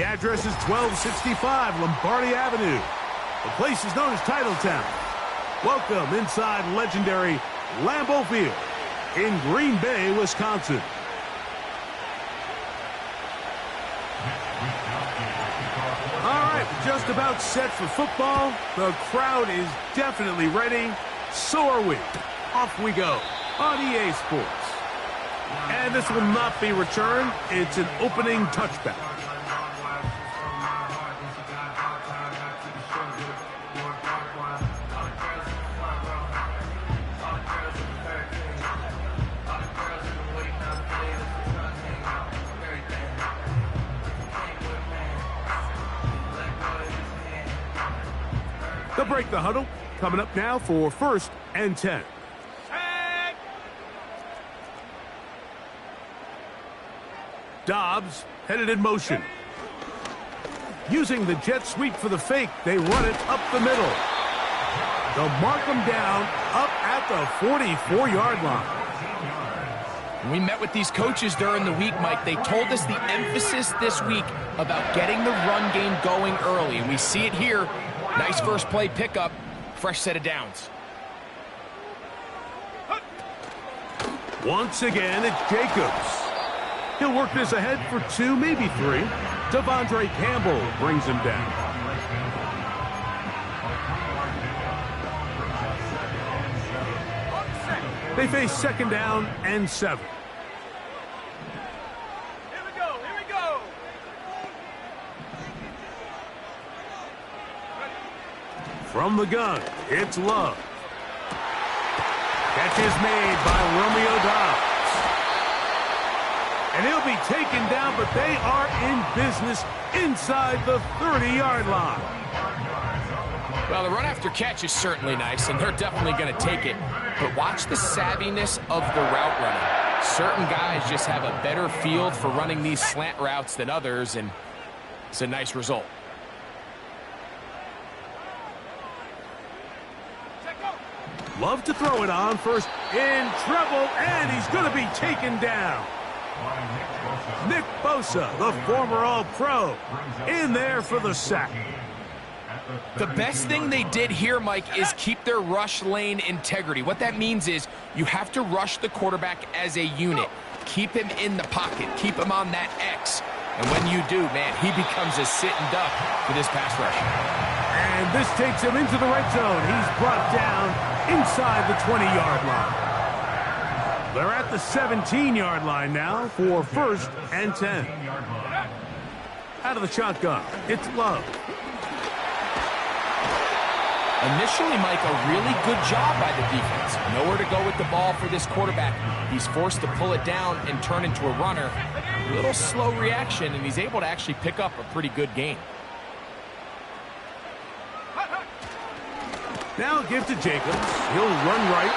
The address is 1265 Lombardi Avenue. The place is known as Titletown. Welcome inside legendary Lambeau Field in Green Bay, Wisconsin. All right, just about set for football. The crowd is definitely ready. So are we. Off we go on EA Sports. And this will not be returned. It's an opening touchback. They'll break the huddle. Coming up now for 1st and 10. Dobbs headed in motion. Using the jet sweep for the fake, they run it up the middle. They'll mark them down up at the 44-yard line. We met with these coaches during the week, Mike. They told us the emphasis this week about getting the run game going early. And we see it here. Nice first play pickup. Fresh set of downs. Once again, it's Jacobs. He'll work this ahead for 2, maybe 3. Devondre Campbell brings him down. They face 2nd down and 7. Here we go. From the gun, it's Love. Catch is made by Romeo Dobbs. And he'll be taken down, but they are in business inside the 30-yard line. Well, the run after catch is certainly nice, and they're definitely going to take it. But watch the savviness of the route running. Certain guys just have a better field for running these slant routes than others, and it's a nice result. Love to throw it on. First in trouble, and he's going to be taken down. Nick Bosa, the former All-Pro, in there for the sack. The best thing they did here, Mike, is keep their rush lane integrity. What that means is you have to rush the quarterback as a unit. Keep him in the pocket. Keep him on that X. And when you do, man, he becomes a sitting duck for this pass rush. And this takes him into the red zone. He's brought down inside the 20-yard line. They're at the 17-yard line now for 1st and 10. Out of the shotgun, it's Love. Initially, Mike, a really good job by the defense. Nowhere to go with the ball for this quarterback. He's forced to pull it down and turn into a runner. A little slow reaction, and he's able to actually pick up a pretty good gain. Now give to Jacobs. He'll run right.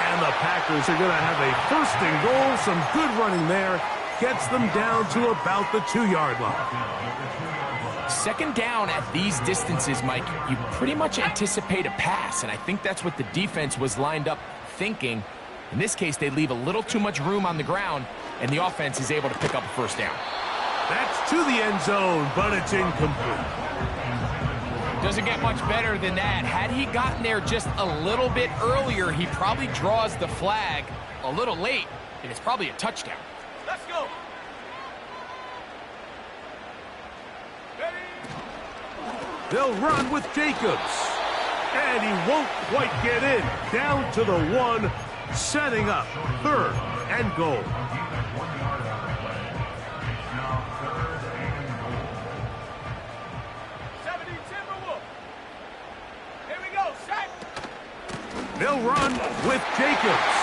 And the Packers are going to have a 1st and goal. Some good running there. Gets them down to about the 2-yard line. 2nd down at these distances, Mike, you pretty much anticipate a pass, and I think that's what the defense was lined up thinking. In this case, they leave a little too much room on the ground, and the offense is able to pick up a 1st down. That's to the end zone, but it's incomplete. Doesn't get much better than that. Had he gotten there just a little bit earlier, he probably draws the flag a little late, and it's probably a touchdown. Let's go. They'll run with Jacobs. And he won't quite get in. Down to the 1, setting up 3rd and goal. They'll run with Jacobs.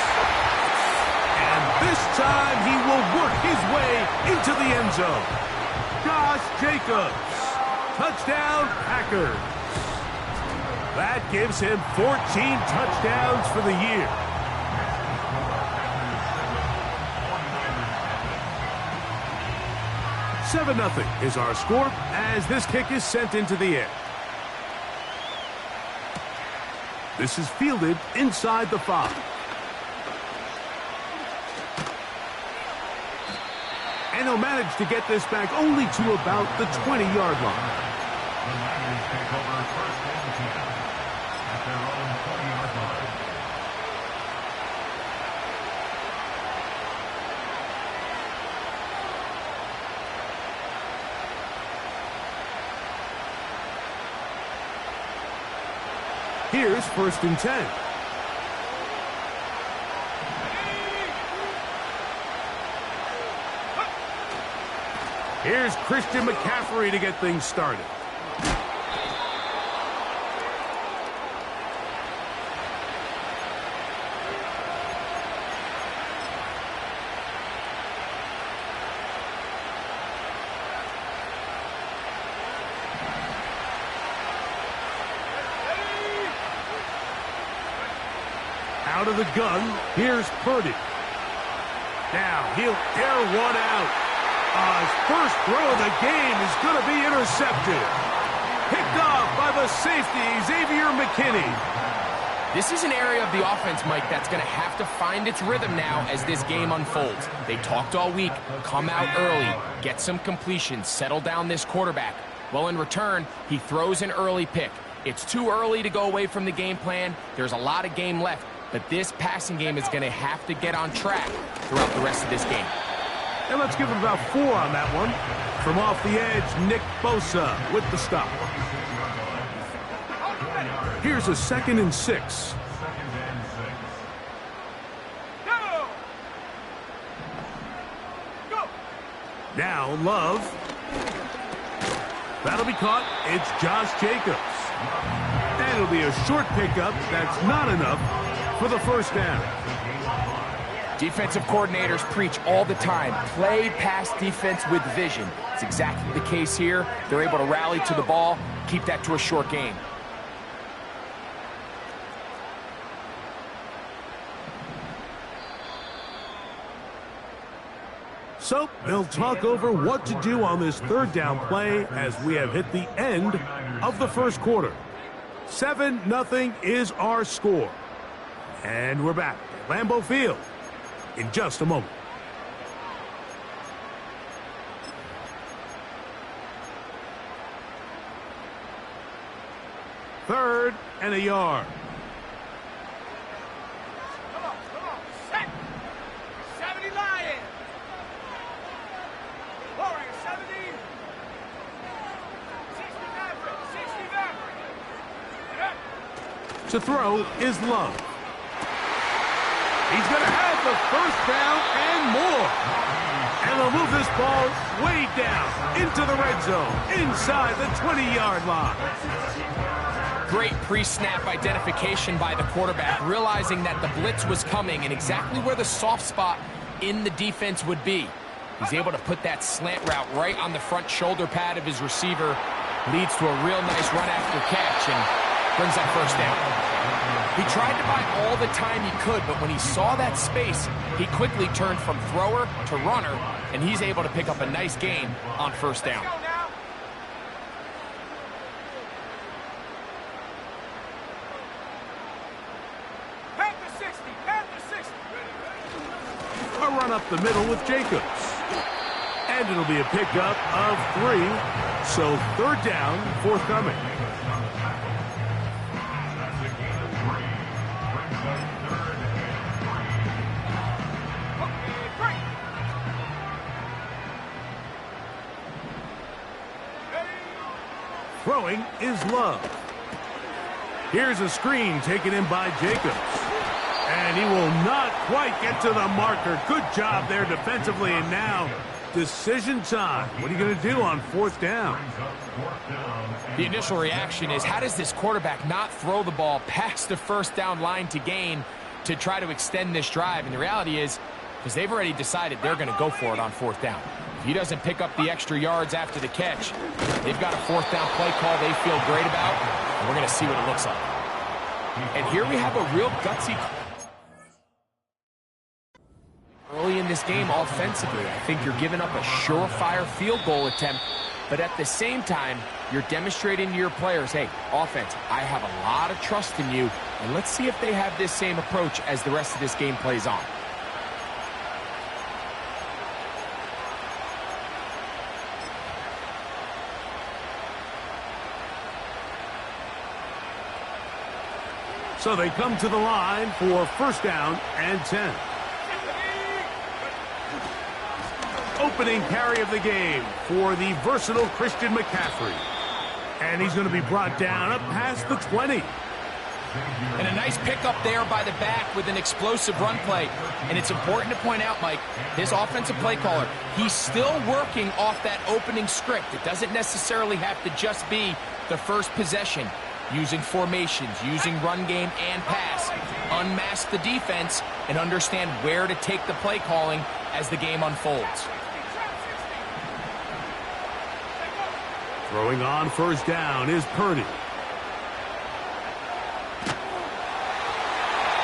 And this time he will work his way into the end zone. Josh Jacobs. Touchdown, Packers. That gives him 14 touchdowns for the year. $7-0 is our score as this kick is sent into the air. This is fielded inside the 5. And he'll manage to get this back only to about the 20-yard line. The Niners take over first and 10 at their own 20-yard line. Here's first and 10. Here's Christian McCaffrey to get things started. Out of the gun, here's Purdy. Now he'll air one out. His first throw of the game is going to be intercepted. Picked off by the safety, Xavier McKinney. This is an area of the offense, Mike, that's going to have to find its rhythm now as this game unfolds. They talked all week, come out early, get some completions, settle down this quarterback. Well, in return, he throws an early pick. It's too early to go away from the game plan. There's a lot of game left, but this passing game is going to have to get on track throughout the rest of this game. And let's give him about 4 on that one. From off the edge, Nick Bosa with the stop. Here's a 2nd and 6. Now Love. That'll be caught. It's Josh Jacobs. And it'll be a short pickup. That's not enough for the first down. Defensive coordinators preach all the time, play pass defense with vision. It's exactly the case here. They're able to rally to the ball, keep that to a short game. So they'll talk over what to do on this third down play as we have hit the end of the first quarter. 7-0 is our score. And we're back at Lambeau Field in just a moment. Third and a yard. Come on, set. 70 Lions. Warrior 70. 60 Maverick, 60 Maverick. To throw is Love. He's going to have the first down and more. And they'll move this ball way down into the red zone, inside the 20-yard line. Great pre-snap identification by the quarterback, realizing that the blitz was coming and exactly where the soft spot in the defense would be. He's able to put that slant route right on the front shoulder pad of his receiver. Leads to a real nice run after catch and brings that first down. He tried to buy all the time he could, but when he saw that space, he quickly turned from thrower to runner, and he's able to pick up a nice gain on first down. A run up the middle with Jacobs. And it'll be a pickup of 3. So third down, forthcoming. Throwing is Love. Here's a screen taken in by Jacobs. And he will not quite get to the marker. Good job there defensively. And now, decision time. What are you going to do on fourth down? The initial reaction is, how does this quarterback not throw the ball past the first down line to gain to try to extend this drive? And the reality is, because they've already decided they're going to go for it on fourth down. If he doesn't pick up the extra yards after the catch, they've got a fourth down play call they feel great about, and we're going to see what it looks like. And here we have a real gutsy early in this game offensively. I think you're giving up a surefire field goal attempt, but at the same time, you're demonstrating to your players, hey, offense, I have a lot of trust in you, and let's see if they have this same approach as the rest of this game plays on. So they come to the line for first down and 10. Opening carry of the game for the versatile Christian McCaffrey. And he's going to be brought down up past the 20. And a nice pickup there by the back with an explosive run play. And it's important to point out, Mike, this offensive play caller, he's still working off that opening script. It doesn't necessarily have to just be the first possession. Using formations, using run game and pass. Unmask the defense and understand where to take the play calling as the game unfolds. Throwing on first down is Purdy.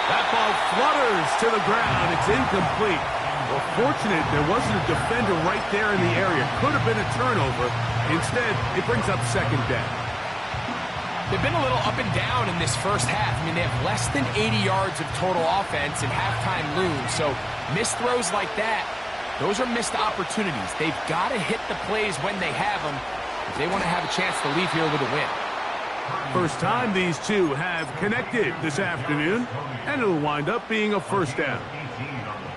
That ball flutters to the ground. It's incomplete. Well, fortunate there wasn't a defender right there in the area. Could have been a turnover. Instead, it brings up second down. They've been a little up and down in this first half. I mean, they have less than 80 yards of total offense and halftime looms. So missed throws like that, those are missed opportunities. They've got to hit the plays when they have them if they want to have a chance to leave here with a win. First time these two have connected this afternoon, and it'll wind up being a first down.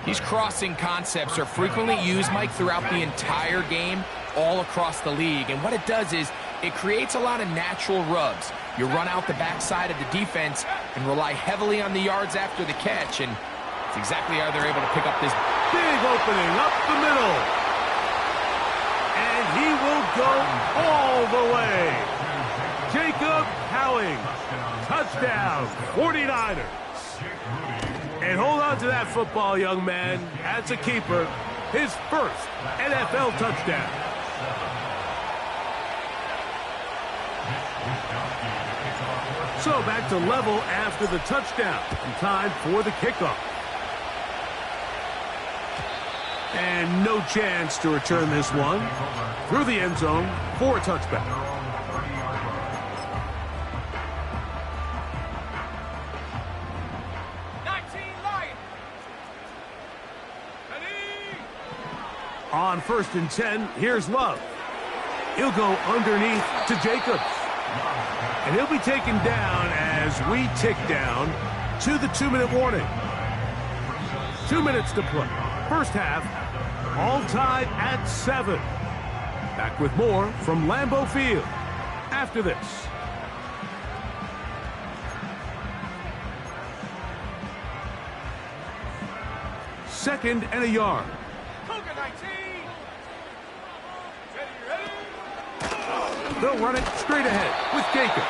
These crossing concepts are frequently used, Mike, throughout the entire game, all across the league. And what it does is it creates a lot of natural rubs. You run out the backside of the defense and rely heavily on the yards after the catch, and it's exactly how they're able to pick up this big opening up the middle. And he will go all the way. Jacob Howing, touchdown, 49ers. And hold on to that football, young man. That's a keeper. His first NFL touchdown. So back to level after the touchdown. And time for the kickoff. And no chance to return this one through the end zone for a touchback. On first and 10, here's Love. He'll go underneath to Jacobs. And he'll be taken down as we tick down to the 2-minute warning. 2 minutes to play. First half, all tied at 7. Back with more from Lambeau Field after this. Second and a yard. They'll run it straight ahead with Jacobs.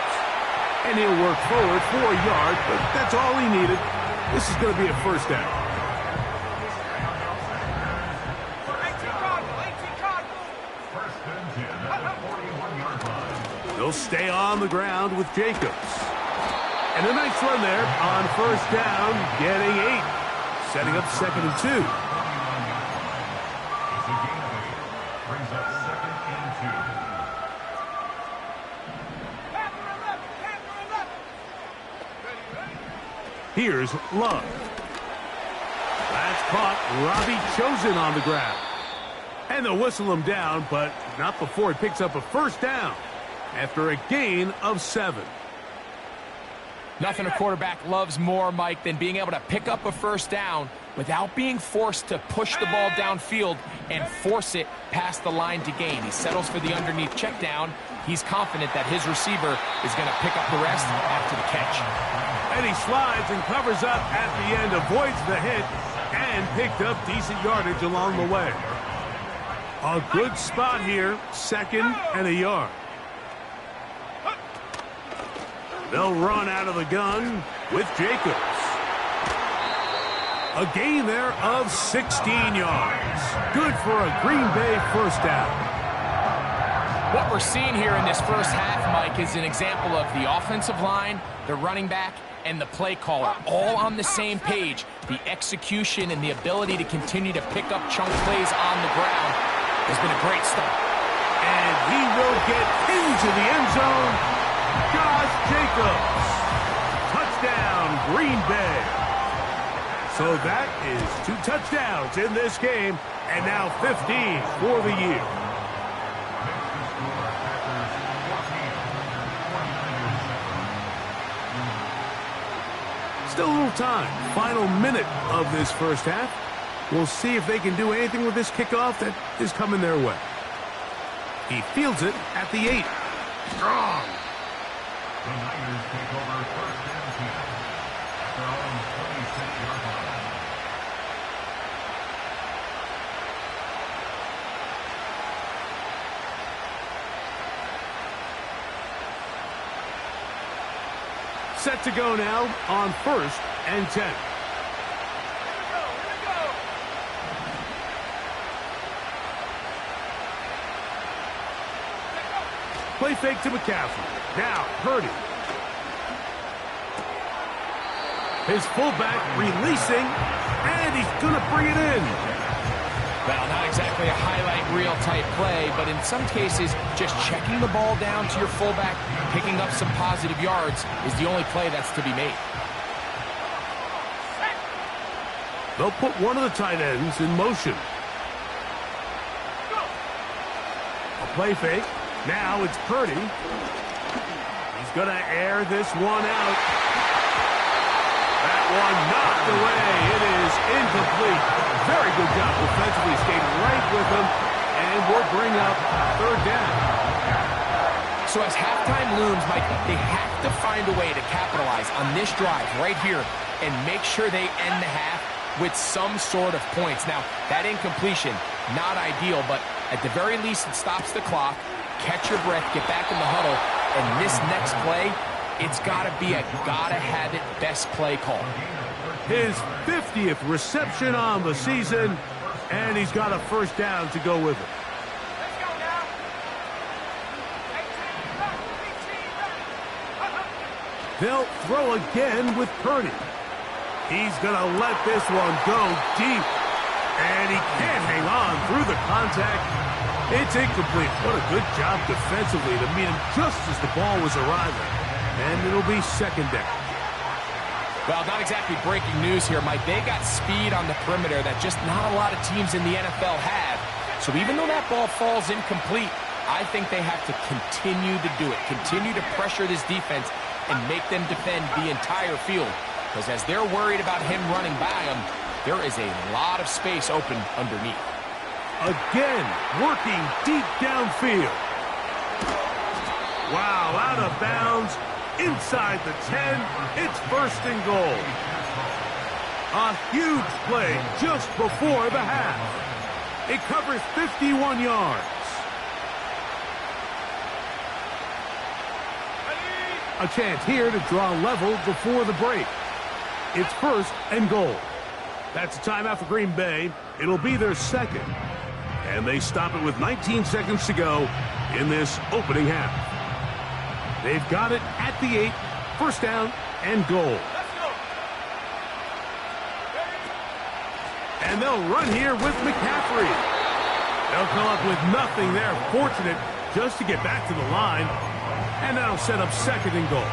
And he'll work forward for a yard, but that's all he needed. This is going to be a first down. They'll stay on the ground with Jacobs. And a nice run there on first down, getting 8. Setting up second and 2. Here's Love. That's caught. Robbie Chosen on the ground. And they'll whistle him down, but not before he picks up a first down after a gain of 7. Nothing a quarterback loves more, Mike, than being able to pick up a first down without being forced to push the ball downfield and force it past the line to gain. He settles for the underneath check down. He's confident that his receiver is going to pick up the rest after the catch. And he slides and covers up at the end, avoids the hit, and picked up decent yardage along the way. A good spot here, second and a yard. They'll run out of the gun with Jacobs. A gain there of 16 yards. Good for a Green Bay first down. What we're seeing here in this first half, Mike, is an example of the offensive line, the running back, and the play caller all on the same page. The execution and the ability to continue to pick up chunk plays on the ground has been a great start. And he will get into the end zone. Josh Jacobs. Touchdown, Green Bay. So that is 2 touchdowns in this game, and now 15 for the year. Still a little time. Final minute of this first half. We'll see if they can do anything with this kickoff that is coming their way. He fields it at the 8. Strong. The Niners take over first and 10 at their own 26-yard line. Set to go now on first and 10. Play fake to McCaffrey. Now, Purdy. His fullback releasing, and he's going to bring it in. Well, not exactly a highlight reel type play, but in some cases, just checking the ball down to your fullback, picking up some positive yards is the only play that's to be made. They'll put one of the tight ends in motion. A play fake. Now it's Purdy. He's going to air this one out. That one knocked away. It is incomplete. Very good job defensively. Stayed right with him. And we'll bring up third down. So as halftime looms, Mike, they have to find a way to capitalize on this drive right here and make sure they end the half with some sort of points. Now, that incompletion, not ideal, but at the very least, it stops the clock. Catch your breath, get back in the huddle, and this next play, it's got to be a gotta-have-it best play call. His 50th reception on the season, and he's got a first down to go with it. Let's go now. 18 back. They'll throw again with Purdy. He's going to let this one go deep, and he can't hang on through the contact. It's incomplete. What a good job defensively to meet him just as the ball was arriving. And it'll be second down. Well, not exactly breaking news here, Mike. They got speed on the perimeter that just not a lot of teams in the NFL have. So even though that ball falls incomplete, I think they have to continue to do it. Continue to pressure this defense and make them defend the entire field. Because as they're worried about him running by them, there is a lot of space open underneath. Again, working deep downfield. Wow, out of bounds, inside the 10, it's first and goal. A huge play just before the half. It covers 51 yards. A chance here to draw level before the break. It's first and goal. That's a timeout for Green Bay. It'll be their second. And they stop it with 19 seconds to go in this opening half. They've got it at the 8, first down and goal. And they'll run here with McCaffrey. They'll come up with nothing there. Fortunate just to get back to the line. And that'll set up second and goal.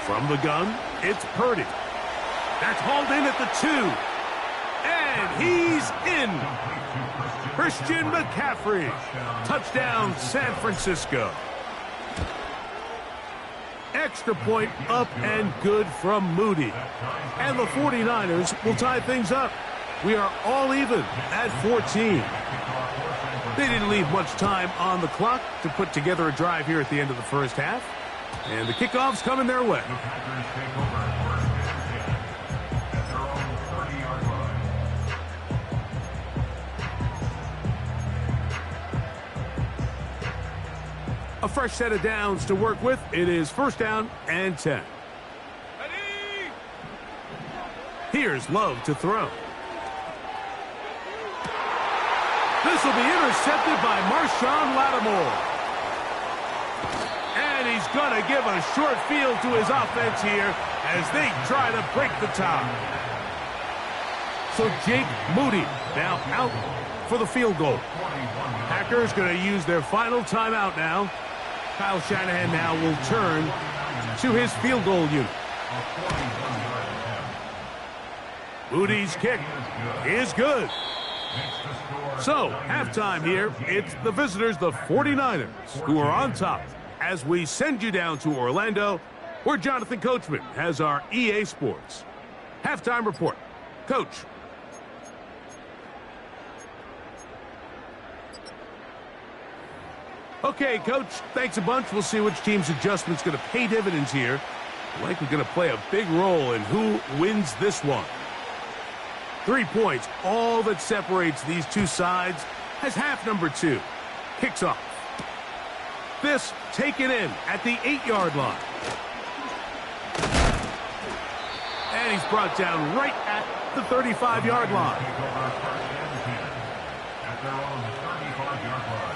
From the gun, it's Purdy. That's hauled in at the 2. And he's in. Christian McCaffrey. Touchdown, San Francisco. Extra point up and good from Moody. And the 49ers will tie things up. We are all even at 14. They didn't leave much time on the clock to put together a drive here at the end of the first half. And the kickoff's coming their way. The Packers take over first and 10 at their own 30-yard line. A fresh set of downs to work with. It is first down and 10. Ready? Here's Love to throw. This will be intercepted by Marshawn Lattimore. And he's going to give a short field to his offense here as they try to break the top. So Jake Moody now out for the field goal. Packers going to use their final timeout now. Kyle Shanahan now will turn to his field goal unit. Moody's kick is good. So, halftime here. It's the visitors, the 49ers, who are on top as we send you down to Orlando, where Jonathan Coachman has our EA Sports halftime report. Coach. Okay, Coach, thanks a bunch. We'll see which team's adjustment's going to pay dividends here. Likely going to play a big role in who wins this one. 3 points, all that separates these two sides, as half number 2 kicks off. This taken in at the 8-yard line. And he's brought down right at the 35-yard line. At their own 35-yard line.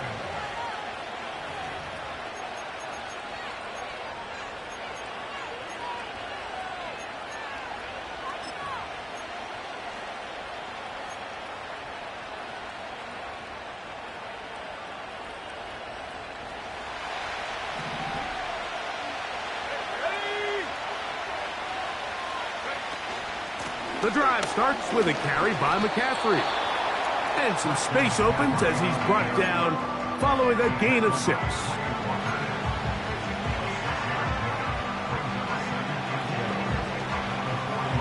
The drive starts with a carry by McCaffrey. And some space opens as he's brought down following a gain of 6.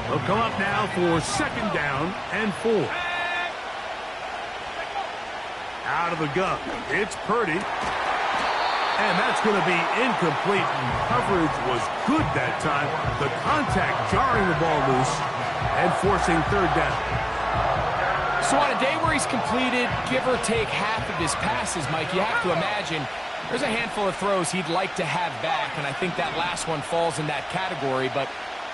They'll come up now for 2nd down and 4. Out of the gun, it's Purdy. And that's going to be incomplete. Coverage was good that time. The contact jarring the ball loose and forcing 3rd down. So on a day where he's completed, give or take half of his passes, Mike, you have to imagine there's a handful of throws he'd like to have back, and I think that last one falls in that category. But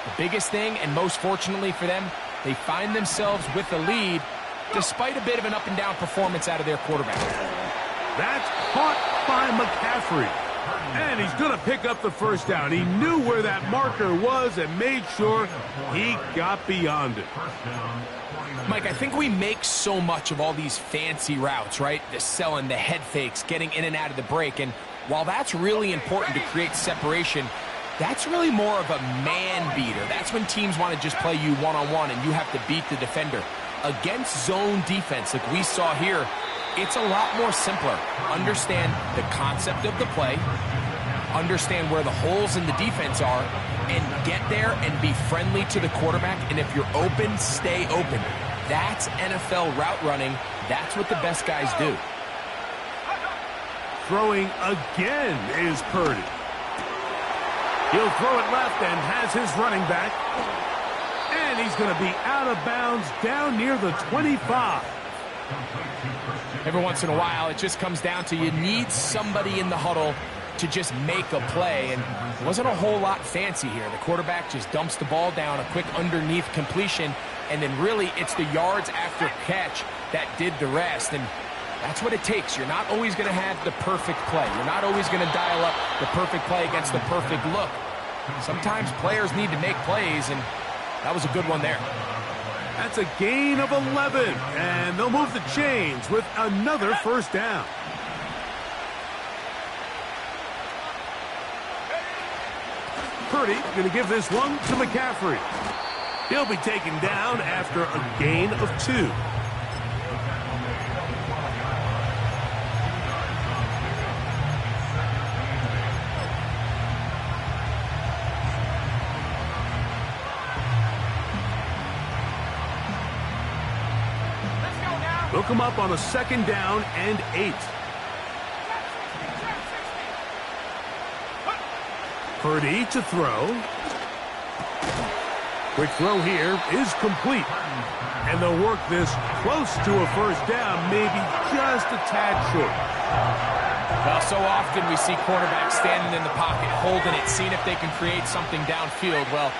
the biggest thing, and most fortunately for them, they find themselves with the lead despite a bit of an up-and-down performance out of their quarterback. That's caught by McCaffrey. And he's going to pick up the 1st down. He knew where that marker was and made sure he got beyond it. Mike, I think we make so much of all these fancy routes, right? The selling, the head fakes, getting in and out of the break. And while that's really important to create separation, that's really more of a man beater. That's when teams want to just play you one-on-one and you have to beat the defender. Against zone defense like we saw here, it's a lot more simpler. Understand the concept of the play, understand where the holes in the defense are, and get there and be friendly to the quarterback. And if you're open, stay open. That's NFL route running. That's what the best guys do. Throwing again is Purdy. He'll throw it left and has his running back. And he's going to be out of bounds down near the 25. Every once in a while, it just comes down to you need somebody in the huddle to just make a play, and it wasn't a whole lot fancy here. The quarterback just dumps the ball down, a quick underneath completion, and then really it's the yards after catch that did the rest, and that's what it takes. You're not always going to have the perfect play. You're not always going to dial up the perfect play against the perfect look. Sometimes players need to make plays, and that was a good one there. That's a gain of 11, and they'll move the chains with another 1st down. Purdy going to give this one to McCaffrey. He'll be taken down after a gain of 2. They'll come up on a 2nd down and 8. Purdy to throw. Quick throw here is complete. And they'll work this close to a 1st down, maybe just a tad short. Well, so often we see quarterbacks standing in the pocket, holding it, seeing if they can create something downfield. Well,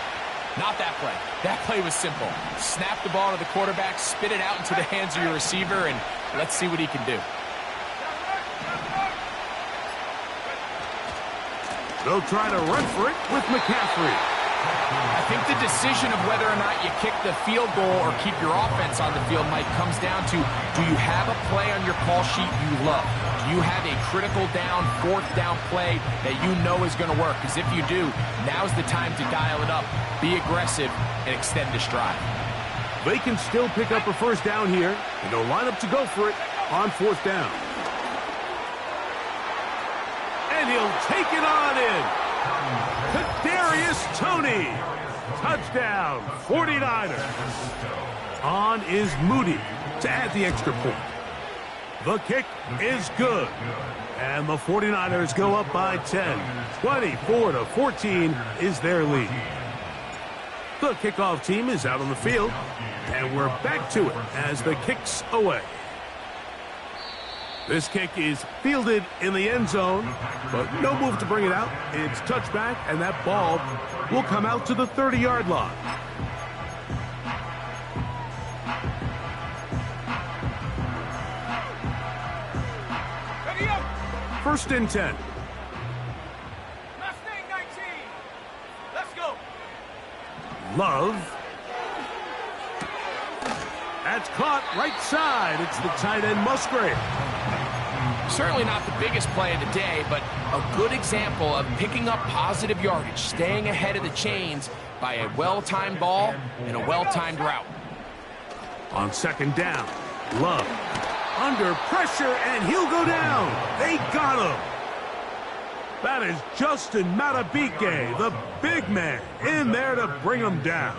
not that play. That play was simple. Snap the ball to the quarterback, spit it out into the hands of your receiver, and let's see what he can do. They'll try to run for it with McCaffrey. I think the decision of whether or not you kick the field goal or keep your offense on the field, Mike, comes down to, do you have a play on your call sheet you love? Do you have a critical down, fourth down play that you know is going to work? Because if you do, now's the time to dial it up, be aggressive, and extend this drive. They can still pick up a first down here, and they'll line up to go for it on fourth down. And he'll take it on in. Kadarius Toney. Touchdown, 49ers. On is Moody to add the extra point. The kick is good. And the 49ers go up by 10. 24-14 is their lead. The kickoff team is out on the field. And we're back to it as the kick's away. This kick is fielded in the end zone, but no move to bring it out. It's touchback, and that ball will come out to the 30-yard line. Ready up. First and 10. Mustang 19. Let's go. Love. That's caught right side. It's the tight end Musgrave. Certainly not the biggest play of the day, but a good example of picking up positive yardage, staying ahead of the chains by a well-timed ball and a well-timed route. On second down, Love under pressure, and he'll go down. They got him. That is Justin Matabike, the big man, in there to bring him down.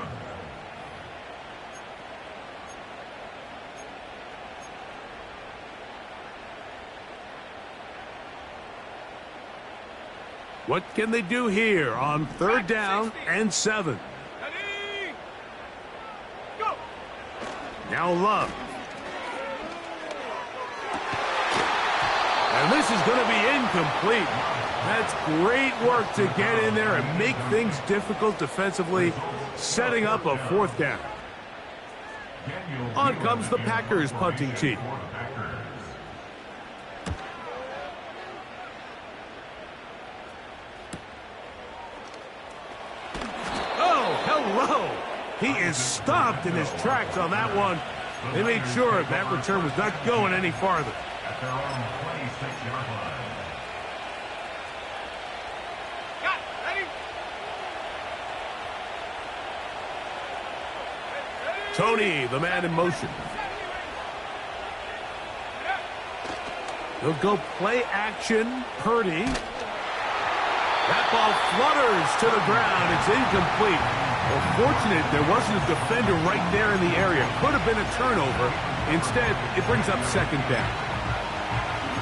What can they do here on third down and 7? Ready. Go. Now Love. And this is going to be incomplete. That's great work to get in there and make things difficult defensively, setting up a fourth down. On comes the Packers punting team. Hello. He is stopped in his tracks on that one. They made sure that return was not going any farther. At their own 26-yard line. Got it. Ready. Toney, the man in motion. He'll go play action. Purdy. That ball flutters to the ground. It's incomplete. Well, fortunate there wasn't a defender right there in the area. Could have been a turnover. Instead, it brings up second down.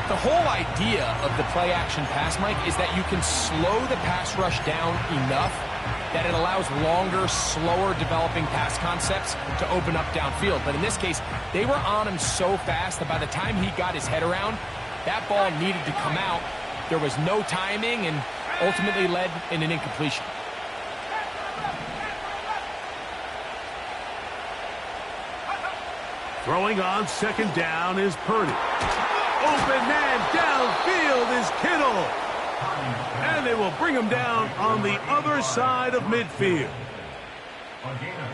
The whole idea of the play-action pass, Mike, is that you can slow the pass rush down enough that it allows longer, slower developing pass concepts to open up downfield. But in this case, they were on him so fast that by the time he got his head around, that ball needed to come out. There was no timing and ultimately led in an incompletion. Throwing on second down is Purdy. Open man downfield is Kittle. And they will bring him down on the other side of midfield.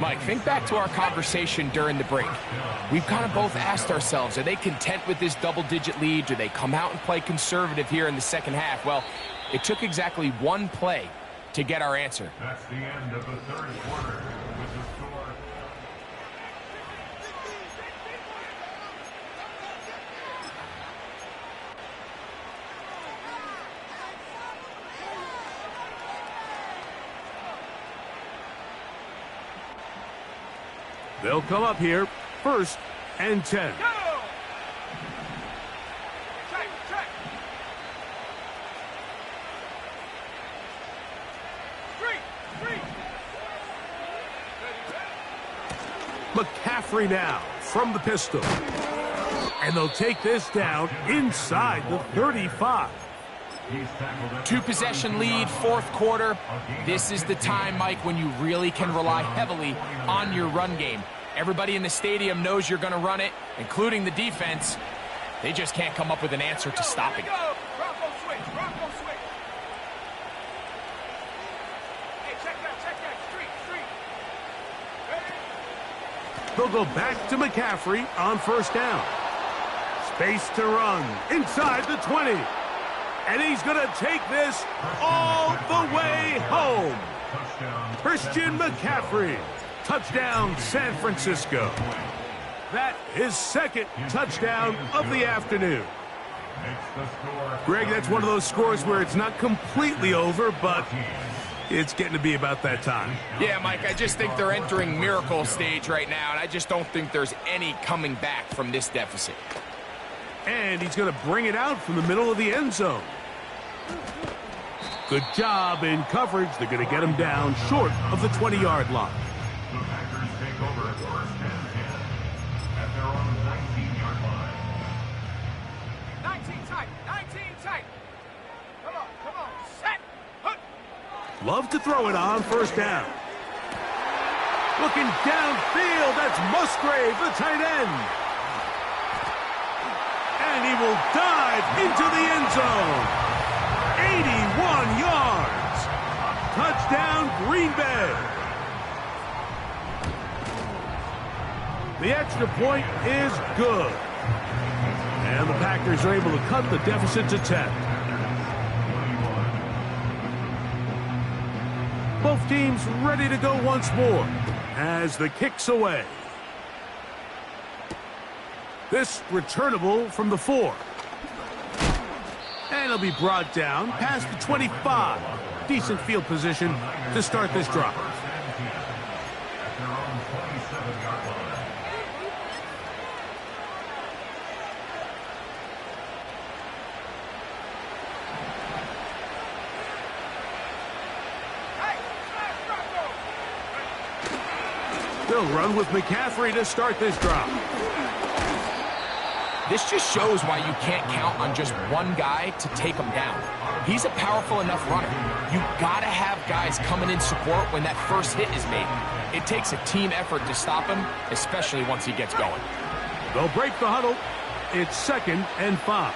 Mike, think back to our conversation during the break. We've kind of both asked ourselves, are they content with this double-digit lead? Do they come out and play conservative here in the second half? Well, it took exactly one play to get our answer. That's the end of the third quarter with the score. They'll come up here, first and 10. Go. Check. Three. McCaffrey now from the pistol. And they'll take this down inside the 35. Two-possession lead, fourth quarter. This is the time, Mike, when you really can rely heavily on your run game. Everybody in the stadium knows you're going to run it, including the defense. They just can't come up with an answer to stopping it. Bronco switch. Hey, check that. They'll go back to McCaffrey on first down. Space to run inside the 20. And he's going to take this all the way home. Christian McCaffrey. Touchdown, San Francisco. That is second touchdown of the afternoon. Greg, that's one of those scores where it's not completely over, but it's getting to be about that time. Yeah, Mike, I just think they're entering miracle stage right now, and I just don't think there's any coming back from this deficit. And he's going to bring it out from the middle of the end zone. Good job in coverage. They're going to get him down short of the 20-yard line. The Packers take over first and 10 at their own 19-yard line. 19 tight. 19 tight. Come on. Set. Hook. Love to throw it on first down. Looking downfield, that's Musgrave, the tight end. And he will dive into the end zone. 81 yards. Touchdown, Green Bay. The extra point is good. And the Packers are able to cut the deficit to 10. Both teams ready to go once more as the kick's away. This returnable from the 4. And he'll be brought down past the 25. Decent field position to start this drive. At their own 27-yard line. They'll run with McCaffrey to start this drive. This just shows why you can't count on just one guy to take him down. He's a powerful enough runner. You gotta have guys coming in support when that first hit is made. It takes a team effort to stop him, especially once he gets going. They'll break the huddle. It's 2nd and 5.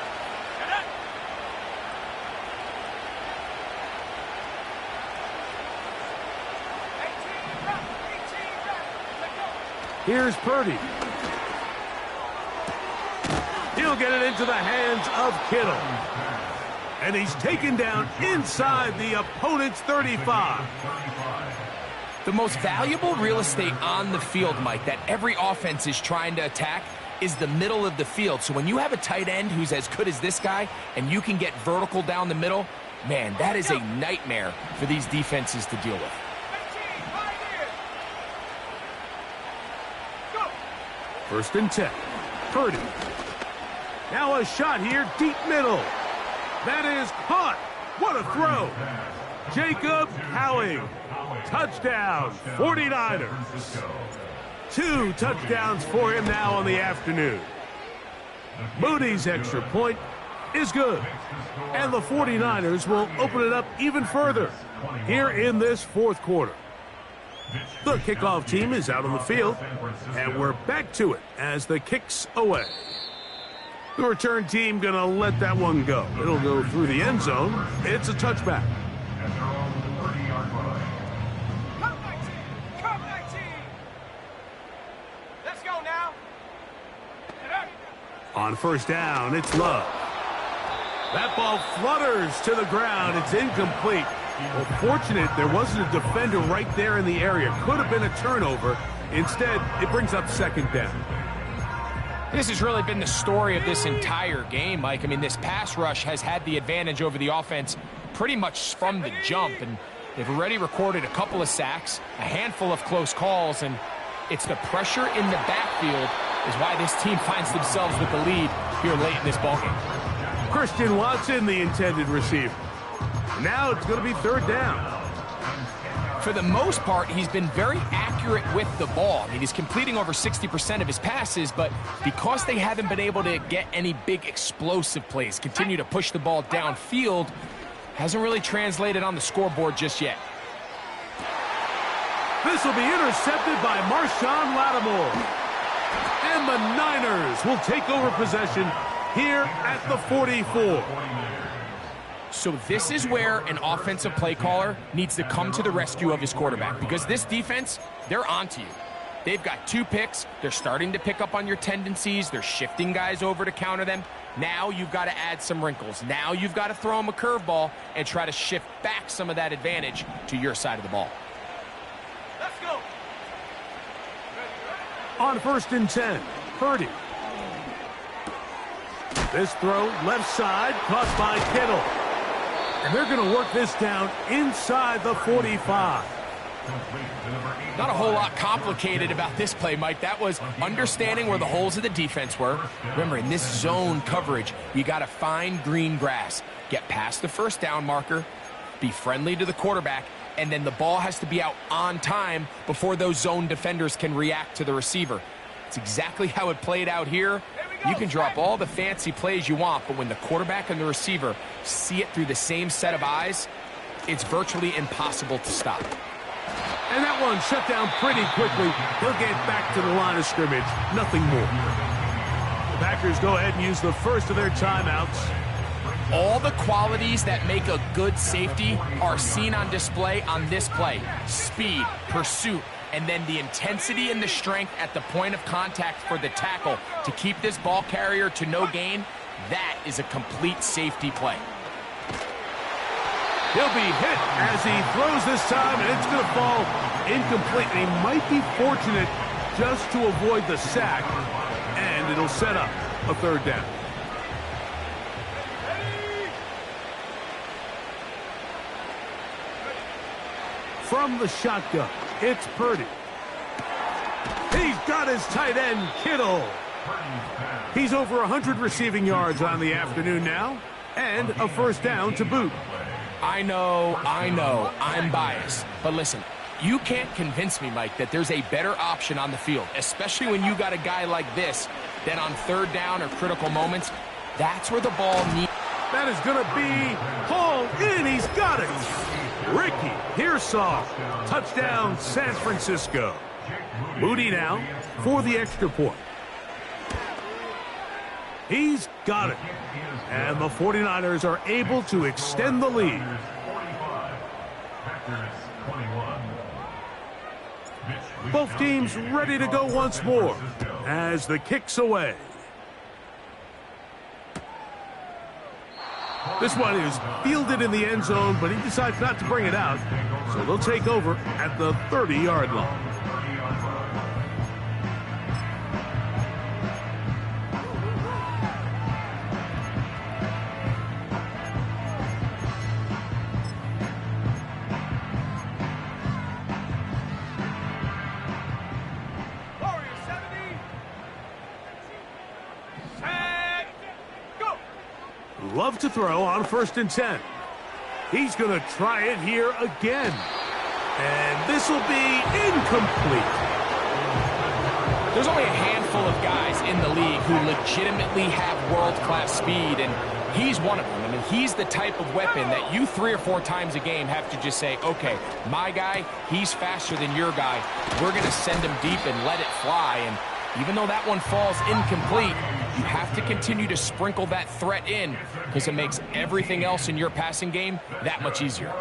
Here's Purdy. He'll get it into the hands of Kittle. And he's taken down inside the opponent's 35. The most valuable real estate on the field, Mike, that every offense is trying to attack is the middle of the field. So when you have a tight end who's as good as this guy and you can get vertical down the middle, man, that is a nightmare for these defenses to deal with. First and 10. Purdy. Now a shot here, deep middle. That is caught. What a throw. Jacob Howing. Touchdown, 49ers. 2 touchdowns for him now on the afternoon. Moody's extra point is good. And the 49ers will open it up even further here in this fourth quarter. The kickoff team is out on the field, and we're back to it as the kick's away. The return team going to let that one go. It'll go through the end zone. It's a touchback. Come 19. Let's go now. On first down, it's Love. That ball flutters to the ground. It's incomplete. Well, fortunate there wasn't a defender right there in the area. Could have been a turnover. Instead, it brings up 2nd down. This has really been the story of this entire game, Mike. I mean, this pass rush has had the advantage over the offense pretty much from the jump, and they've already recorded a couple of sacks, a handful of close calls, and it's the pressure in the backfield is why this team finds themselves with the lead here late in this ballgame. Christian Watson, the intended receiver. Now it's going to be 3rd down. For the most part, he's been very accurate with the ball. I mean, he's completing over 60% of his passes, but because they haven't been able to get any big explosive plays, continue to push the ball downfield, hasn't really translated on the scoreboard just yet. This will be intercepted by Marshawn Lattimore. And the Niners will take over possession here at the 44. So this is where an offensive play caller needs to come to the rescue of his quarterback, because this defense, they're onto you. They've got 2 picks. They're starting to pick up on your tendencies. They're shifting guys over to counter them. Now you've got to add some wrinkles. Now you've got to throw them a curveball and try to shift back some of that advantage to your side of the ball. Let's go. On 1st and 10, Purdy. This throw, left side, caught by Kittle. And they're going to work this down inside the 45. Not a whole lot complicated about this play, Mike. That was understanding where the holes of the defense were. Remember, in this zone coverage, you got to find green grass. Get past the first down marker, be friendly to the quarterback, and then the ball has to be out on time before those zone defenders can react to the receiver. It's exactly how it played out here. You can drop all the fancy plays you want, but when the quarterback and the receiver see it through the same set of eyes, it's virtually impossible to stop. And that one shut down pretty quickly. He'll get back to the line of scrimmage. Nothing more. The Packers go ahead and use the first of their timeouts. All the qualities that make a good safety are seen on display on this play. Speed, pursuit, and then the intensity and the strength at the point of contact for the tackle to keep this ball carrier to no gain. That is a complete safety play. He'll be hit as he throws this time, and it's going to fall incomplete. And he might be fortunate just to avoid the sack, and it'll set up a 3rd down. From the shotgun, it's Purdy. He's got his tight end, Kittle. He's over 100 receiving yards on the afternoon now, and a 1st down to boot. I know, I'm biased. But listen, you can't convince me, Mike, that there's a better option on the field, especially when you got a guy like this, that on 3rd down or critical moments, that's where the ball needs. That is going to be hauled in. He's got it. Ricky Pearsall. Touchdown, San Francisco. Moody now for the extra point. He's got it. And the 49ers are able to extend the lead. Both teams ready to go once more as the kick's away. This one is fielded in the end zone, but he decides not to bring it out. So they'll take over at the 30-yard line. Love to throw on 1st and 10. He's going to try it here again. And this will be incomplete. There's only a handful of guys in the league who legitimately have world-class speed, and he's one of them. I mean, he's the type of weapon that you 3 or 4 times a game have to just say, okay, my guy, he's faster than your guy. We're going to send him deep and let it fly. And even though that one falls incomplete, you have to continue to sprinkle that threat in because it makes everything else in your passing game that much easier.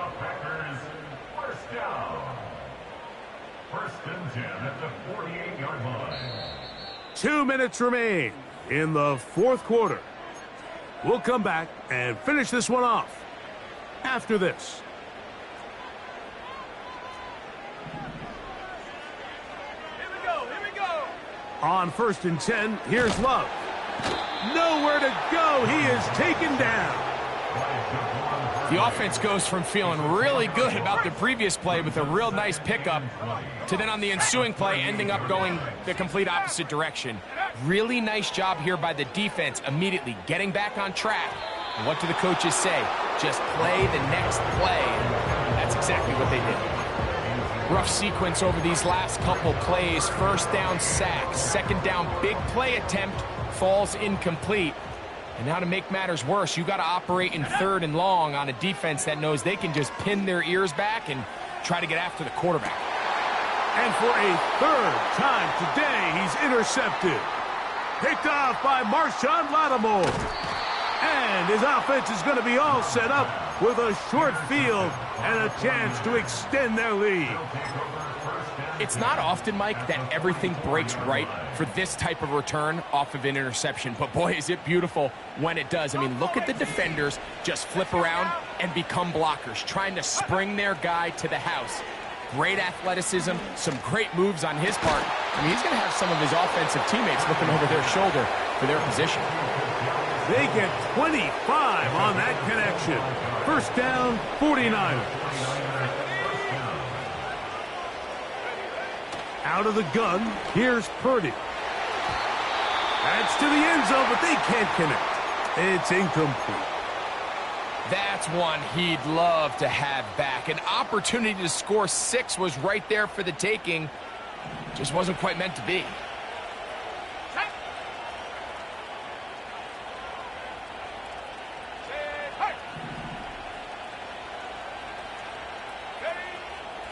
1st and 10 at the 48-yard line. 2 minutes remain in the 4th quarter. We'll come back and finish this one off after this. Here we go. On 1st and 10, here's Love. Nowhere to go. He is taken down. The offense goes from feeling really good about the previous play with a real nice pickup to then on the ensuing play ending up going the complete opposite direction. Really nice job here by the defense immediately getting back on track. And what do the coaches say? Just play the next play. And that's exactly what they did. Rough sequence over these last couple plays. 1st down sack, 2nd down big play attempt falls incomplete. And now to make matters worse, you got to operate in 3rd and long on a defense that knows they can just pin their ears back and try to get after the quarterback. And for a 3rd time today, he's intercepted. Picked off by Marshawn Lattimore. And his offense is going to be all set up with a short field and a chance to extend their lead. It's not often, Mike, that everything breaks right for this type of return off of an interception. But, boy, is it beautiful when it does. I mean, look at the defenders just flip around and become blockers, trying to spring their guy to the house. Great athleticism, some great moves on his part. I mean, he's going to have some of his offensive teammates looking over their shoulder for their position. They get 25 on that connection. First down, 49ers. Out of the gun, here's Purdy. That's to the end zone, but they can't connect. It's incomplete. That's one he'd love to have back. An opportunity to score 6 was right there for the taking. Just wasn't quite meant to be.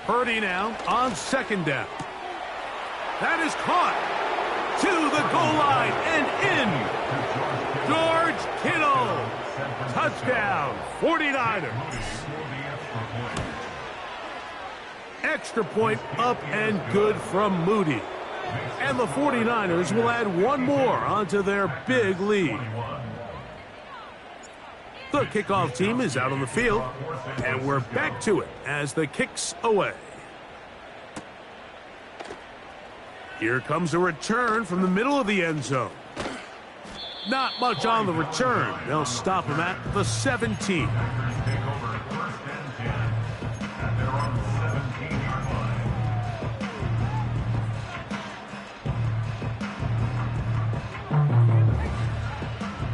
Purdy now on second down. That is caught to the goal line and in. George Kittle. Touchdown, 49ers. Extra point up and good from Moody. And the 49ers will add one more onto their big lead. The kickoff team is out on the field, and we're back to it as the kick's away. Here comes a return from the middle of the end zone. Not much on the return. They'll stop him at the 17.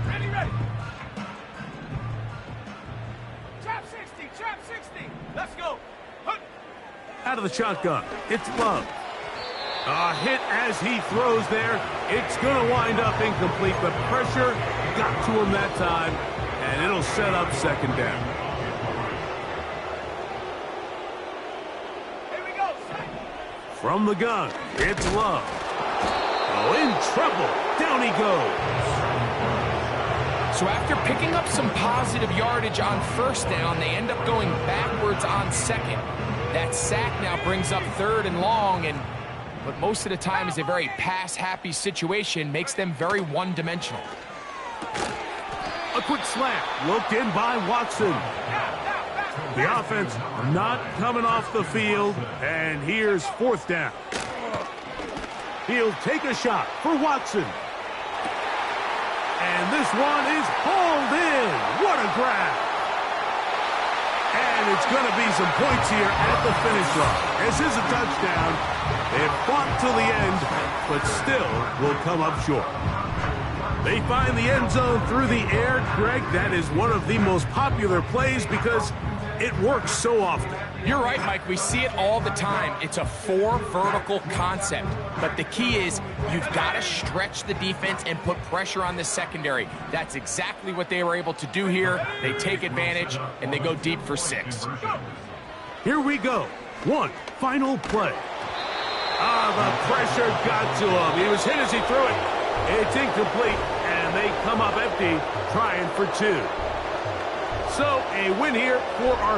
Ready. Trap 60. Let's go. Out of the shotgun, it's Love. A hit as he throws there. It's going to wind up incomplete, but pressure got to him that time, and it'll set up second down. Here we go. From the gun, it's Love. Oh, in trouble. Down he goes. So after picking up some positive yardage on first down, they end up going backwards on second. That sack now brings up third and long, and but most of the time is a very pass-happy situation, makes them very one-dimensional. A quick slant, looked in by Watson. The offense not coming off the field, and here's fourth down. He'll take a shot for Watson. And this one is hauled in. What a grab. And it's going to be some points here at the finish line. This is a touchdown. They fought till the end, but still will come up short. They find the end zone through the air. Greg, that is one of the most popular plays because it works so often. You're right, Mike. We see it all the time. It's a 4 vertical concept. But the key is you've got to stretch the defense and put pressure on the secondary. That's exactly what they were able to do here. They take advantage, and they go deep for 6. Here we go. One final play. The pressure got to him. He was hit as he threw it. It's incomplete, and they come up empty, trying for 2. So a win here for our